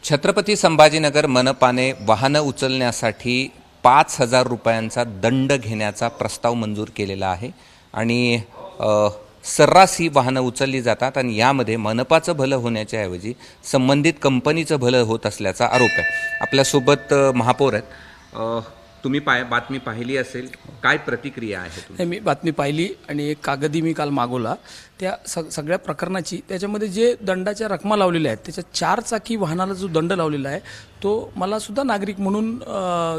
छत्रपती संभाजीनगर मनपाने वाहनं उचलण्यासाठी 5,000 रुपयांचा दंड घेण्याचा प्रस्ताव मंजूर केलेला आहे आणि सर्रास ही वाहनं उचलली जातात आणि यामध्ये मनपाचं भलं होण्याच्या ऐवजी संबंधित कंपनीचं भलं होत असल्याचा आरोप आहे। आपल्यासोबत महापौर आहेत। तुम्ही बातमी पाहिली असेल, काय प्रतिक्रिया आहे तुमची? मी बातमी पाहिली आणि एक कागदी मी काल मागवला त्या सगळ्या प्रकरणाची। त्याच्यामध्ये जे दंडाच्या रकमा लावलेल्या आहेत त्याच्या 4 चाकी वाहनाला जो दंड लावलेला आहे तो मला सुद्धा नागरिक म्हणून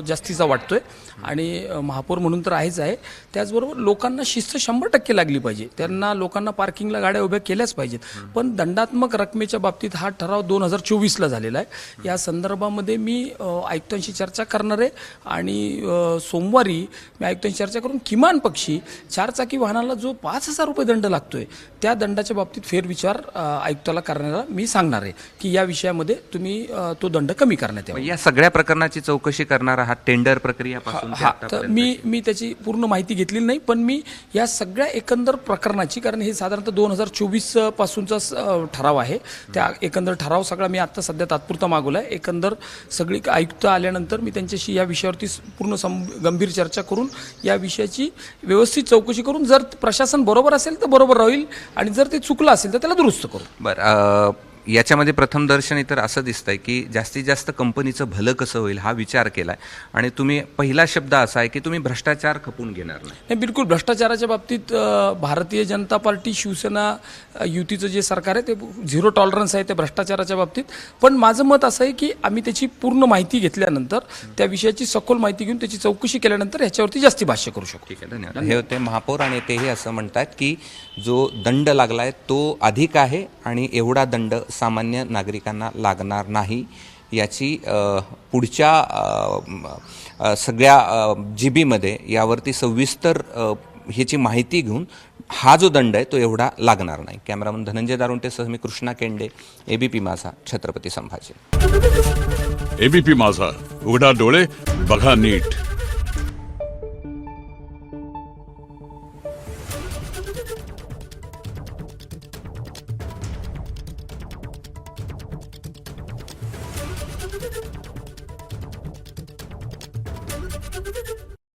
जास्तीचा वाटतोय आणि महापौर म्हणून तर आहेच आहे। त्याचबरोबर लोकांना शिस्त 100% लागली पाहिजे, त्यांना लोकांना पार्किंगला गाड्या उभ्या केल्याच पाहिजेत। पण दंडात्मक रकमेच्या बाबतीत हा ठराव 2024ला झालेला आहे। या संदर्भामध्ये मी आयुक्तांशी चर्चा करणार आहे आणि सोमवारी मी आयुक्तांशी चर्चा करून किमान पक्षी 4 चाकी वाहनाला जो 5,000 रुपये दंड लागतोय त्या दंडाच्या बाबतीत फेरविचार आयुक्ताला करण्याला मी सांगणार आहे की या विषयामध्ये तुम्ही तो दंड कमी करण्यात यावा। या सगळ्या प्रकरणाची चौकशी करणारा हा टेंडर प्रक्रियापासून तर मी त्याची पूर्ण माहिती घेतलेली नाही, पण मी या सगळ्या एकंदर प्रकरणाची, कारण हे साधारणतः 2024 पासूनचा ठराव आहे, त्या एकंदर ठराव सगळा मी आता सध्या तात्पुरता मागवला आहे। एकंदर सगळी आयुक्त आल्यानंतर मी त्यांच्याशी या विषयावरती पूर्ण गंभीर चर्चा करून या विषयाची व्यवस्थित चौकशी करून जर प्रशासन बरोबर असेल तर बरोबर राहील आणि जर ते चुकलं असेल तर त्याला दुरुस्त करू। बरं, याच्यामध्ये प्रथमदर्शनी तर असं दिसतंय की जास्तीत जास्त कंपनीचं भलं कसं होईल हा विचार केलाय आणि तुम्ही पहिला शब्द असा आहे की तुम्ही भ्रष्टाचार खपून घेणार नाही। बिलकुल भ्रष्टाचाराच्या बाबतीत भारतीय जनता पार्टी शिवसेना युतीचं जे सरकार आहे ते 0 टॉलरन्स आहे त्या भ्रष्टाचाराच्या बाबतीत। पण माझं मत असं आहे की आम्ही त्याची पूर्ण माहिती घेतल्यानंतर त्या विषयाची सखोल माहिती घेऊन त्याची चौकशी केल्यानंतर ह्याच्यावरती जास्ती भाष्य करू शकतो। ठीक आहे, धन्यवाद। हे होते महापौर आणि तेही असं म्हणतात की जो दंड लागलाय तो अधिक आहे आणि एवढा दंड सामान्य नागरिकांना लागणार नाही। याची पुढच्या सगळ्या जीबीमध्ये यावरती सविस्तर ह्याची माहिती घेऊन हा जो दंड आहे तो एवढा लागणार नाही। कॅमेरामन धनंजय दारुंटेसह मी कृष्णा केंडे, एबीपी माझा, छत्रपती संभाजी। एबीपी माझा, उघडा डोळे बघा नीट।